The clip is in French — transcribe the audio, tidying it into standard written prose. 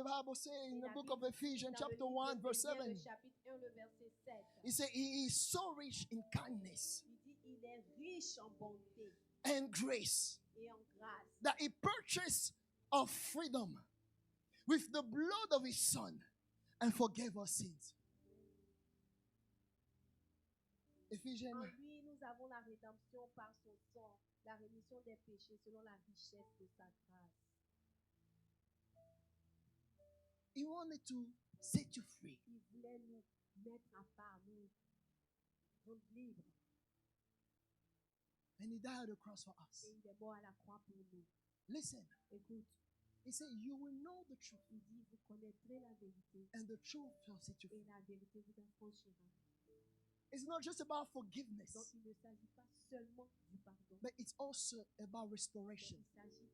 Bible says in Et the la book Bible of Ephesians, dans le chapter livre 1, verse d'Éphésiens, 7. le chapitre 1, le verset 7. He said, He is so rich in kindness Il dit, il est riche en bonté and grace et en grâce. that He purchased our freedom with the blood of His Son and forgave our sins. Ephesians, En lui, nous avons la rédemption par son sang, la rémission des péchés selon la richesse de sa grâce. He wanted to set you free. Il voulait nous mettre à part, nous rendre libres. And He died on the cross for us. Et il est mort à la croix pour nous. Listen, Écoute, He said, You will know the truth, il dit, vous connaîtrez la vérité and the truth shall set you et free. la vérité vous affranchira. It's not just about Donc forgiveness, il ne s'agit pas seulement du pardon, but it's also about mais restoration. il s'agit